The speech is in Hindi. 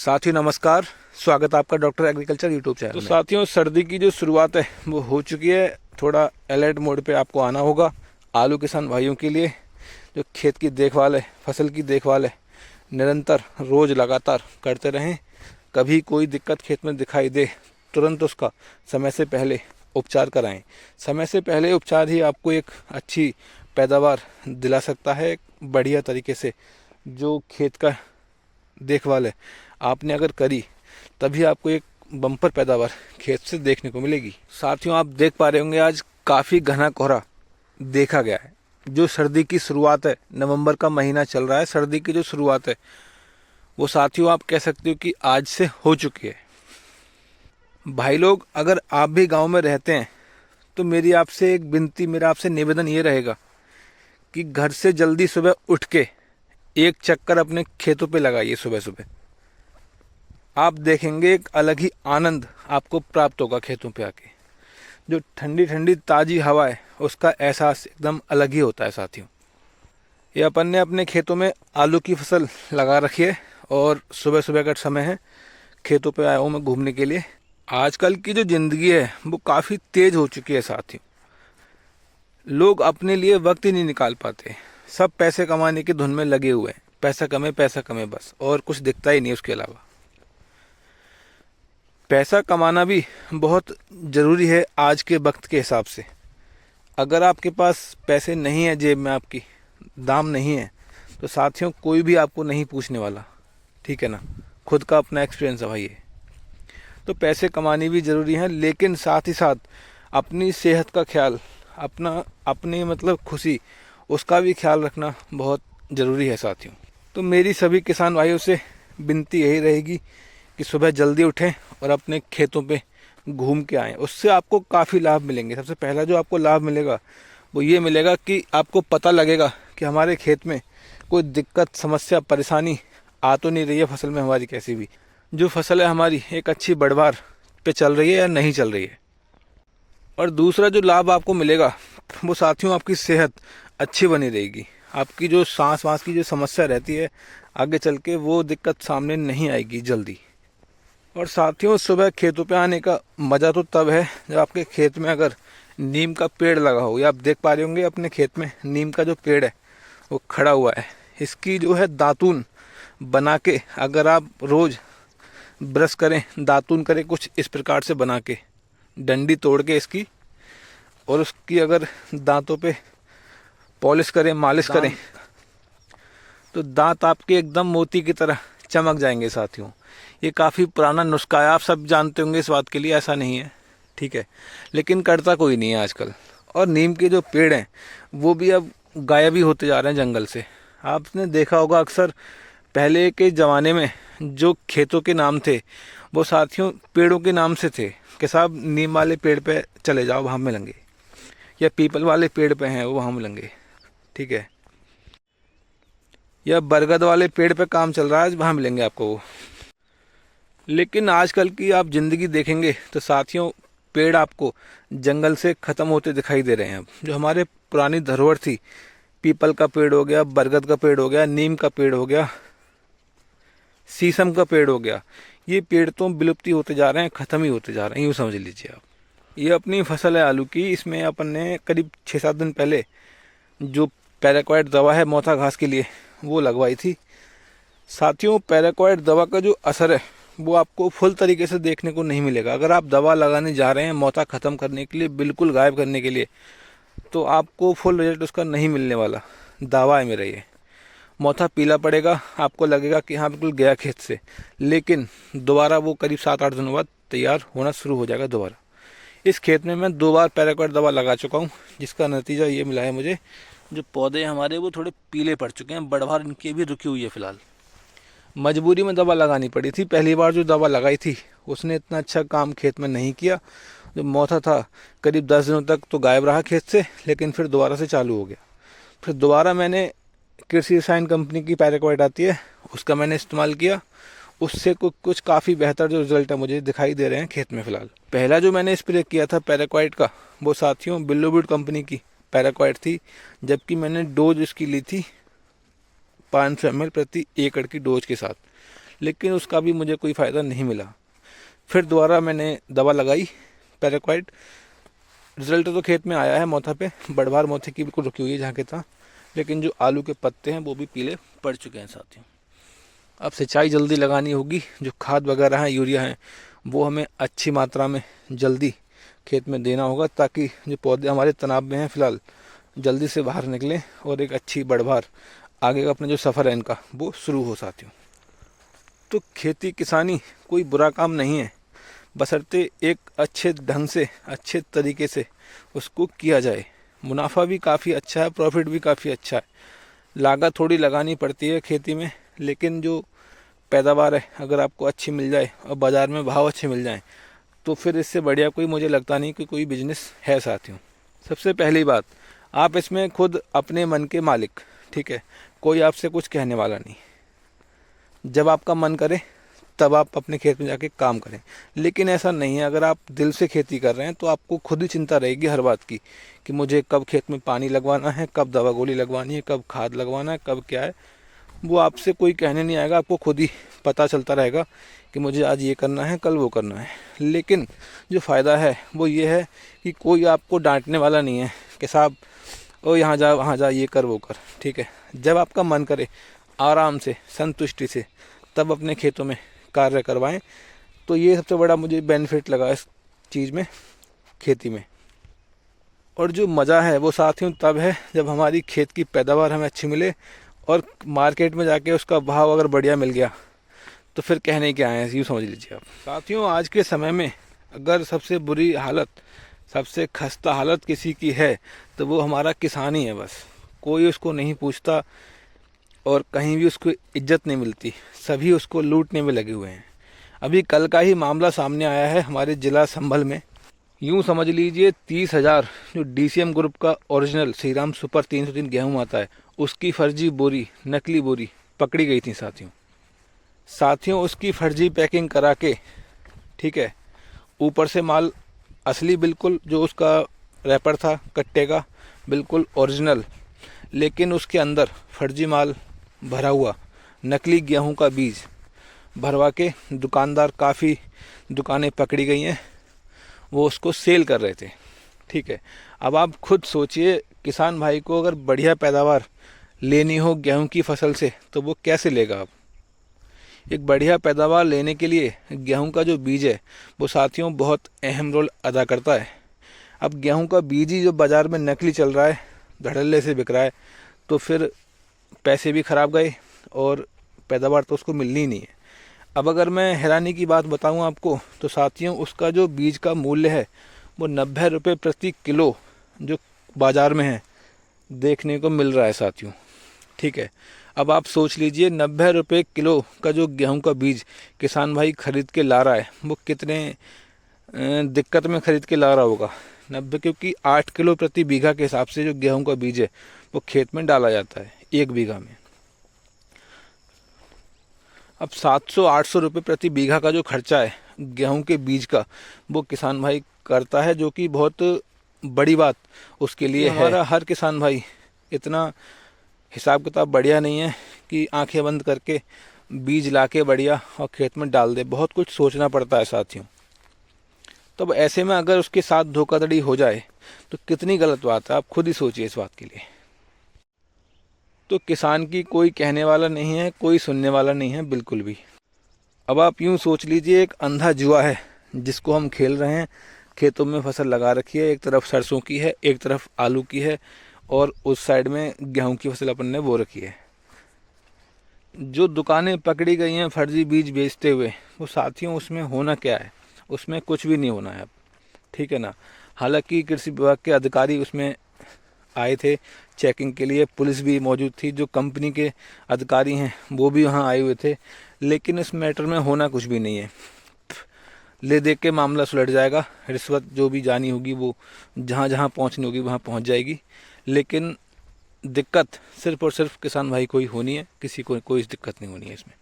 साथियों नमस्कार। स्वागत है आपका डॉक्टर एग्रीकल्चर यूट्यूब चैनल में। साथियों सर्दी की जो शुरुआत है वो हो चुकी है। थोड़ा अलर्ट मोड पे आपको आना होगा। आलू किसान भाइयों के लिए जो खेत की देखभाल है, फसल की देखभाल है, निरंतर रोज लगातार करते रहें। कभी कोई दिक्कत खेत में दिखाई दे तुरंत उसका समय से पहले उपचार कराएं। समय से पहले उपचार ही आपको एक अच्छी पैदावार दिला सकता है। बढ़िया तरीके से जो खेत का देखभाल है आपने अगर करी तभी आपको एक बम्पर पैदावार खेत से देखने को मिलेगी। साथियों आप देख पा रहे होंगे आज काफ़ी घना कोहरा देखा गया है। जो सर्दी की शुरुआत है, नवंबर का महीना चल रहा है, सर्दी की जो शुरुआत है वो साथियों आप कह सकते हो कि आज से हो चुकी है। भाई लोग अगर आप भी गांव में रहते हैं तो मेरी आपसे एक विनती, मेरा आपसे निवेदन ये रहेगा कि घर से जल्दी सुबह उठ के एक चक्कर अपने खेतों पे लगाइए। सुबह सुबह आप देखेंगे एक अलग ही आनंद आपको प्राप्त होगा। खेतों पे आके जो ठंडी ठंडी ताज़ी हवा है उसका एहसास एकदम अलग ही होता है। साथियों ये अपन ने अपने खेतों में आलू की फसल लगा रखी है और सुबह सुबह का समय है, खेतों पे आया हूँ मैं घूमने के लिए। आजकल की जो ज़िंदगी है वो काफ़ी तेज़ हो चुकी है। साथियों लोग अपने लिए वक्त ही नहीं निकाल पाते। सब पैसे कमाने की धुन में लगे हुए हैं। पैसा कमे बस, और कुछ दिखता ही नहीं उसके अलावा। पैसा कमाना भी बहुत ज़रूरी है आज के वक्त के हिसाब से। अगर आपके पास पैसे नहीं है, जेब में आपकी दाम नहीं है, तो साथियों कोई भी आपको नहीं पूछने वाला। ठीक है ना, खुद का अपना एक्सपीरियंस है भाई ये। तो पैसे कमानी भी ज़रूरी है, लेकिन साथ ही साथ अपनी सेहत का ख्याल, अपनी मतलब खुशी, उसका भी ख्याल रखना बहुत ज़रूरी है साथियों। तो मेरी सभी किसान भाइयों से विनती यही रहेगी कि सुबह जल्दी उठें और अपने खेतों पे घूम के आएँ। उससे आपको काफ़ी लाभ मिलेंगे। सबसे पहला जो आपको लाभ मिलेगा वो ये मिलेगा कि आपको पता लगेगा कि हमारे खेत में कोई दिक्कत, समस्या, परेशानी आ तो नहीं रही है फसल में हमारी। कैसी भी जो फसल है हमारी एक अच्छी बढ़वार पे चल रही है या नहीं चल रही है। और दूसरा जो लाभ आपको मिलेगा वो साथियों आपकी सेहत अच्छी बनी रहेगी। आपकी जो सांस वास की जो समस्या रहती है आगे चल के वो दिक्कत सामने नहीं आएगी जल्दी। और साथियों सुबह खेतों पे आने का मज़ा तो तब है जब आपके खेत में अगर नीम का पेड़ लगा हो। या आप देख पा रहे होंगे अपने खेत में नीम का जो पेड़ है वो खड़ा हुआ है। इसकी जो है दातून बना के अगर आप रोज़ ब्रश करें, दातून करें कुछ इस प्रकार से बना के, डंडी तोड़ के इसकी, और उसकी अगर दांतों पे पॉलिश करें, मालिश करें, तो दांत आपके एकदम मोती की तरह चमक जाएंगे। साथियों ये काफ़ी पुराना नुस्खा है, आप सब जानते होंगे इस बात के लिए, ऐसा नहीं है, ठीक है, लेकिन करता कोई नहीं है आजकल। और नीम के जो पेड़ हैं वो भी अब गायब ही होते जा रहे हैं जंगल से। आपने देखा होगा अक्सर पहले के ज़माने में जो खेतों के नाम थे वो साथियों पेड़ों के नाम से थे कि साहब नीम वाले पेड़ पे चले जाओ वहाँ मिलेंगे, या पीपल वाले पेड़ पे हैं वो वहाँ मिलेंगे, ठीक है, या बरगद वाले पेड़ पे काम चल रहा है वहाँ मिलेंगे आपको वो। लेकिन आजकल की आप ज़िंदगी देखेंगे तो साथियों पेड़ आपको जंगल से ख़त्म होते दिखाई दे रहे हैं। अब जो हमारे पुरानी धरोहर थी, पीपल का पेड़ हो गया, बरगद का पेड़ हो गया, नीम का पेड़ हो गया, शीशम का पेड़ हो गया, ये पेड़ तो विलुप्ति होते जा रहे हैं, ख़त्म ही होते जा रहे हैं, यूँ समझ लीजिए आप। ये अपनी फसल है आलू की। इसमें अपन ने करीब 6-7 दिन पहले जो पैराक्वाइट दवा है मोथा घास के लिए वो लगवाई थी। साथियों पैराक्वाइट दवा का जो असर है वो आपको फुल तरीके से देखने को नहीं मिलेगा। अगर आप दवा लगाने जा रहे हैं मोथा ख़त्म करने के लिए, बिल्कुल गायब करने के लिए, तो आपको फुल रिजल्ट उसका नहीं मिलने वाला। दावा है मेरा ये। मोथा पीला पड़ेगा, आपको लगेगा कि हाँ बिल्कुल गया खेत से, लेकिन दोबारा वो करीब 7-8 दिनों बाद तैयार होना शुरू हो जाएगा दोबारा। इस खेत में मैं 2 बार पैराक्वाइट दवा लगा चुका हूँ, जिसका नतीजा ये मिला है मुझे, जो पौधे हमारे वो थोड़े पीले पड़ चुके हैं, बढ़वार इनकी भी रुकी हुई है फिलहाल। मजबूरी में दवा लगानी पड़ी थी। पहली बार जो दवा लगाई थी उसने इतना अच्छा काम खेत में नहीं किया। जो मोथा था करीब 10 दिनों तक तो गायब रहा खेत से, लेकिन फिर दोबारा से चालू हो गया। फिर दोबारा मैंने कृषि रसायन कंपनी की पैराक्वाइट आती है उसका मैंने इस्तेमाल किया। उससे कुछ काफ़ी बेहतर जो रिजल्ट है मुझे दिखाई दे रहे हैं खेत में फ़िलहाल। पहला जो मैंने स्प्रे किया था पैराक्वाइट का वो साथियों बिल्लोबुड कंपनी की पैराक्वाइट थी, जबकि मैंने डोज इसकी ली थी 500 ml प्रति एकड़ की डोज के साथ। लेकिन उसका भी मुझे कोई फ़ायदा नहीं मिला। फिर दोबारा मैंने दवा लगाई पैराक्वाइट। रिज़ल्ट तो खेत में आया है मोथा पे, बढ़वार मोथे की बिल्कुल रुकी हुई है जहाँ के था, लेकिन जो आलू के पत्ते हैं वो भी पीले पड़ चुके हैं साथियों। अब सिंचाई जल्दी लगानी होगी, जो खाद वगैरह हैं, यूरिया हैं, वो हमें अच्छी मात्रा में जल्दी खेत में देना होगा, ताकि जो पौधे हमारे तनाव में हैं फ़िलहाल जल्दी से बाहर निकलें और एक अच्छी बढ़वार आगे का अपना जो सफ़र है इनका वो शुरू हो साथियों। तो खेती किसानी कोई बुरा काम नहीं है, बशर्ते एक अच्छे ढंग से, अच्छे तरीके से उसको किया जाए। मुनाफा भी काफ़ी अच्छा है, प्रॉफिट भी काफ़ी अच्छा है। लागत थोड़ी लगानी पड़ती है खेती में, लेकिन जो पैदावार है अगर आपको अच्छी मिल जाए और बाज़ार में भाव अच्छे मिल जाएं, तो फिर इससे बढ़िया कोई मुझे लगता नहीं कि कोई बिजनेस है साथियों। सबसे पहली बात, आप इसमें खुद अपने मन के मालिक, ठीक है, कोई आपसे कुछ कहने वाला नहीं। जब आपका मन करे तब आप अपने खेत में जाके काम करें, लेकिन ऐसा नहीं है। अगर आप दिल से खेती कर रहे हैं तो आपको खुद ही चिंता रहेगी हर बात की कि मुझे कब खेत में पानी लगवाना है, कब दवा गोली लगवानी है, कब खाद लगवाना है, कब क्या है। वो आपसे कोई कहने नहीं आएगा, आपको खुद ही पता चलता रहेगा कि मुझे आज ये करना है, कल वो करना है। लेकिन जो फ़ायदा है वो ये है कि कोई आपको डांटने वाला नहीं है कि साहब ओ यहाँ जा वहाँ जा, ये कर वो कर, ठीक है। जब आपका मन करे आराम से, संतुष्टि से, तब अपने खेतों में कार्य करवाएं। तो ये सबसे बड़ा मुझे बेनिफिट लगा इस चीज़ में, खेती में। और जो मज़ा है वो साथियों तब है जब हमारी खेत की पैदावार हमें अच्छी मिले और मार्केट में जाके उसका भाव अगर बढ़िया मिल गया तो फिर कहने क्या है, यूँ समझ लीजिए आप। साथियों आज के समय में अगर सबसे बुरी हालत, सबसे खस्ता हालत किसी की है तो वो हमारा किसान ही है। बस कोई उसको नहीं पूछता और कहीं भी उसको इज्जत नहीं मिलती, सभी उसको लूटने में लगे हुए हैं। अभी कल का ही मामला सामने आया है हमारे ज़िला संभल में। यूँ समझ लीजिए 30,000 जो DCM ग्रुप का ओरिजिनल श्रीराम सुपर 303 गेहूँ आता है, उसकी फर्जी बोरी, नकली बोरी पकड़ी गई थी साथियों। उसकी फर्जी पैकिंग करा के, ठीक है, ऊपर से माल असली बिल्कुल जो उसका रैपर था कट्टे का बिल्कुल ओरिजिनल, लेकिन उसके अंदर फर्जी माल भरा हुआ नकली गेहूं का बीज भरवा के दुकानदार, काफ़ी दुकानें पकड़ी गई हैं, वो उसको सेल कर रहे थे, ठीक है। अब आप खुद सोचिए, किसान भाई को अगर बढ़िया पैदावार लेनी हो गेहूं की फसल से तो वो कैसे लेगा। आप एक बढ़िया पैदावार लेने के लिए गेहूं का जो बीज है वो साथियों बहुत अहम रोल अदा करता है। अब गेहूं का बीज ही जो बाज़ार में नकली चल रहा है, धड़ल्ले से बिक रहा है, तो फिर पैसे भी खराब गए और पैदावार तो उसको मिलनी ही नहीं है। अब अगर मैं हैरानी की बात बताऊं आपको तो साथियों उसका जो बीज का मूल्य है वो 90 रुपये प्रति किलो जो बाज़ार में है देखने को मिल रहा है साथियों, ठीक है। अब आप सोच लीजिए 90 रुपये किलो का जो गेहूं का बीज किसान भाई खरीद के ला रहा है वो कितने दिक्कत में खरीद के ला रहा होगा। 90, क्योंकि 8 किलो प्रति बीघा के हिसाब से जो गेहूं का बीज है वो खेत में डाला जाता है 1 बीघा में। अब 700-800 रुपये प्रति बीघा का जो खर्चा है गेहूं के बीज का वो किसान भाई करता है, जो कि बहुत बड़ी बात उसके लिए है। हमारा हर किसान भाई इतना हिसाब किताब बढ़िया नहीं है कि आंखें बंद करके बीज लाके बढ़िया और खेत में डाल दे, बहुत कुछ सोचना पड़ता है साथियों। तो अब ऐसे में अगर उसके साथ धोखाधड़ी हो जाए तो कितनी गलत बात है, आप खुद ही सोचिए इस बात के लिए। तो किसान की कोई कहने वाला नहीं है, कोई सुनने वाला नहीं है बिल्कुल भी। अब आप यूँ सोच लीजिए एक अंधा जुआ है जिसको हम खेल रहे हैं। खेतों में फसल लगा रखी है, एक तरफ सरसों की है, एक तरफ आलू की है और उस साइड में गेहूं की फसल अपन ने बो रखी है। जो दुकानें पकड़ी गई हैं फर्जी बीज बेचते हुए, वो साथियों उसमें होना क्या है, उसमें कुछ भी नहीं होना है अब, ठीक है ना। हालांकि कृषि विभाग के अधिकारी उसमें आए थे चेकिंग के लिए, पुलिस भी मौजूद थी, जो कंपनी के अधिकारी हैं वो भी वहाँ आए हुए थे, लेकिन इस मैटर में होना कुछ भी नहीं है। ले दे के मामला सुलझ जाएगा, रिश्वत जो भी जानी होगी वो जहाँ जहाँ पहुँचनी होगी वहाँ पहुँच जाएगी, लेकिन दिक्कत सिर्फ और सिर्फ किसान भाई को ही होनी है, किसी को कोई दिक्कत नहीं होनी है इसमें।